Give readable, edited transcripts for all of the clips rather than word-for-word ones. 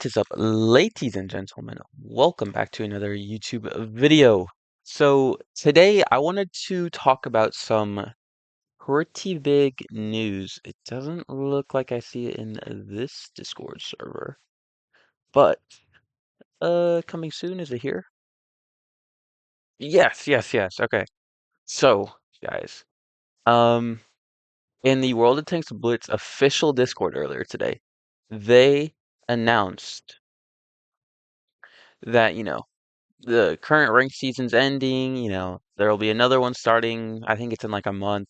What is up, ladies and gentlemen? Welcome back to another YouTube video. So today I wanted to talk about some pretty big news. It doesn't look like I see it in this Discord server, but coming soon, is it here? Yes. Okay. So, guys, um, in the World of Tanks Blitz official Discord earlier today, they announced that, the current ranked season's ending, there will be another one starting, I think it's in like a month.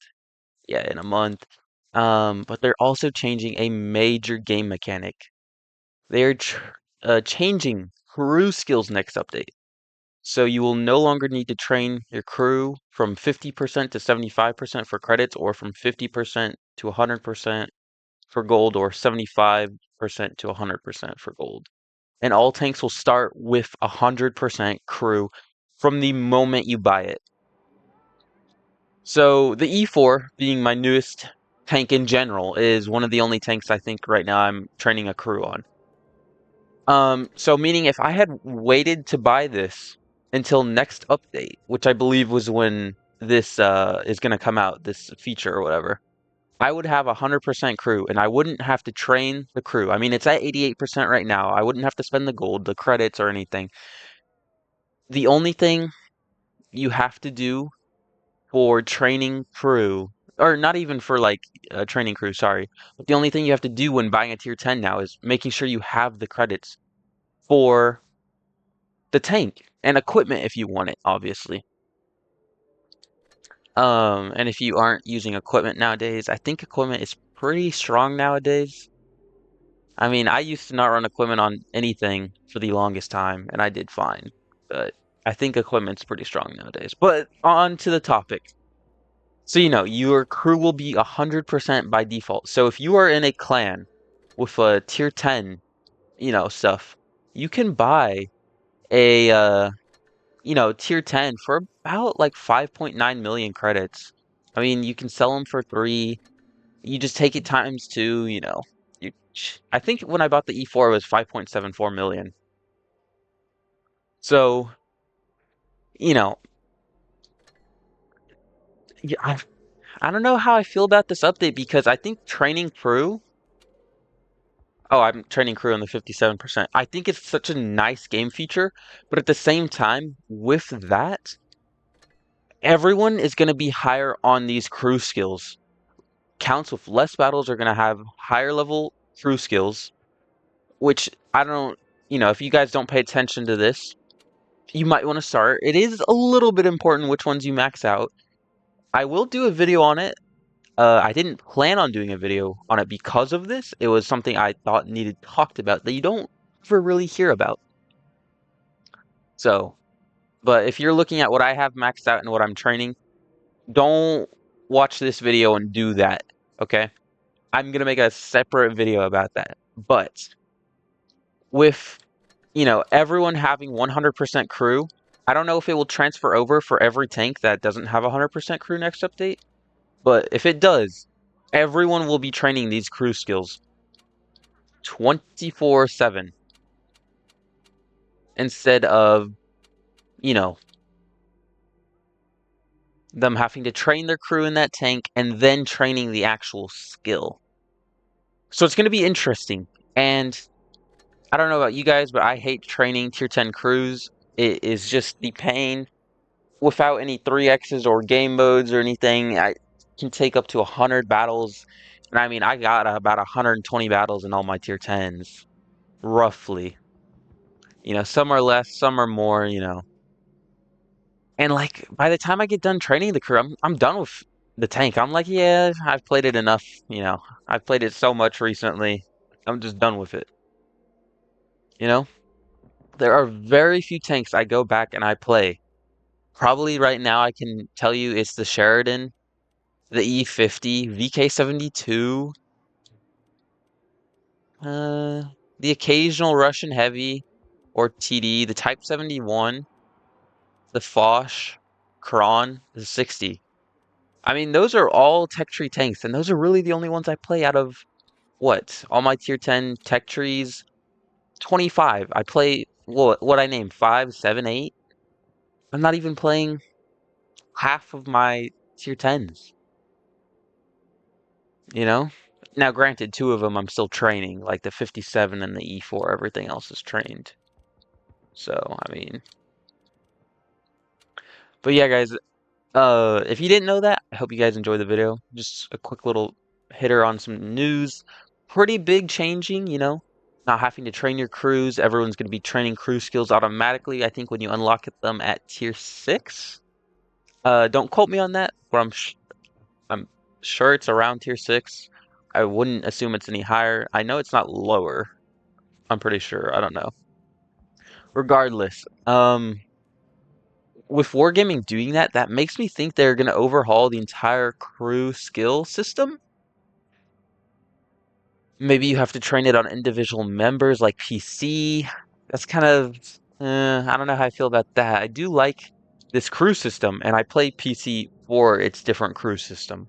Yeah, in a month. But they're also changing a major game mechanic. They're changing crew skills next update. So you will no longer need to train your crew from 50% to 75% for credits, or from 50% to 100% for gold, or 75% to 100% for gold. And all tanks will start with 100% crew from the moment you buy it. So the E4, being my newest tank in general, is one of the only tanks I think right now I'm training a crew on. So meaning if I had waited to buy this until next update, which I believe was when this is gonna come out, this feature or whatever, I would have 100% crew, and I wouldn't have to train the crew. I mean, it's at 88% right now. I wouldn't have to spend the gold, the credits, or anything. The only thing you have to do for training crew, or not even for like training crew, sorry, but the only thing you have to do when buying a tier 10 now is making sure you have the credits for the tank and equipment if you want it, obviously. And if you aren't using equipment nowadays, I think equipment is pretty strong nowadays. I mean, I used to not run equipment on anything for the longest time, and I did fine. But I think equipment's pretty strong nowadays. But on to the topic. So, your crew will be 100% by default. So if you are in a clan with a tier 10, stuff, you can buy a, tier 10 for about like 5.9 million credits. I mean, you can sell them for 3. You just take it times 2, You, I think when I bought the E4 it was 5.74 million. So, you know, yeah, I don't know how I feel about this update, because I think training crew. Oh, I'm training crew on the 57%. I think it's such a nice game feature, but at the same time, with that, everyone is going to be higher on these crew skills. Counts with less battles are going to have higher level crew skills, which I don't, if you guys don't pay attention to this, you might want to start. It is a little bit important which ones you max out. I will do a video on it. I didn't plan on doing a video on it because of this. It was something I thought needed talked about that you don't ever really hear about. So, but if you're looking at what I have maxed out and what I'm training, don't watch this video and do that, okay? I'm gonna make a separate video about that. But with, everyone having 100% crew, I don't know if it will transfer over for every tank that doesn't have 100% crew next update. But if it does, everyone will be training these crew skills 24/7 instead of, you know, them having to train their crew in that tank and then training the actual skill. So it's going to be interesting. And I don't know about you guys, but I hate training tier 10 crews. It is just the pain. Without any 3Xs or game modes or anything, I can take up to 100 battles. And I mean, I got about 120 battles in all my tier 10s, roughly. Some are less, some are more, And like by the time I get done training the crew, I'm done with the tank. I'm like, yeah, I've played it enough, I've played it so much recently. I'm just done with it. You know? There are very few tanks I go back and I play. Probably right now I can tell you it's the Sheridan, the E50, VK72, uh, the occasional Russian Heavy or TD, the Type 71, the Foch, Kron, the 60. I mean, those are all tech tree tanks, and those are really the only ones I play out of what? All my tier 10 tech trees. 25. I play what I named 5, 7, 8. I'm not even playing half of my tier 10s, you know? Now, granted, two of them I'm still training, like the 57 and the E4. Everything else is trained. So, I mean, but yeah, guys, if you didn't know that, I hope you guys enjoyed the video. Just a quick little hitter on some news. Pretty big changing, not having to train your crews. Everyone's going to be training crew skills automatically, I think, when you unlock them at tier 6. Don't quote me on that, but I'm sure it's around tier 6. I wouldn't assume it's any higher. I know it's not lower. I'm pretty sure. I don't know. Regardless, with Wargaming doing that, that makes me think they're going to overhaul the entire crew skill system. Maybe you have to train it on individual members like PC. That's kind of, I don't know how I feel about that. I do like this crew system, and I play PC for its different crew system.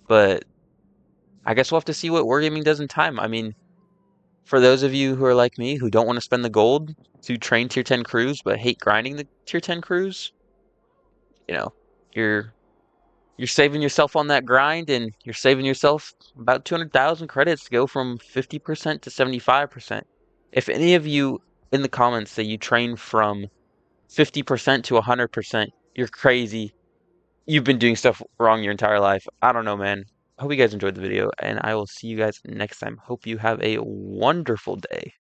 But I guess we'll have to see what Wargaming does in time. I mean, for those of you who are like me, who don't want to spend the gold to train tier 10 crews, but hate grinding the tier 10 crews, you know, you're you're saving yourself on that grind, and you're saving yourself about 200,000 credits to go from 50% to 75%. If any of you in the comments say you train from 50% to 100%, you're crazy. You've been doing stuff wrong your entire life. I don't know, man. I hope you guys enjoyed the video, and I will see you guys next time. Hope you have a wonderful day.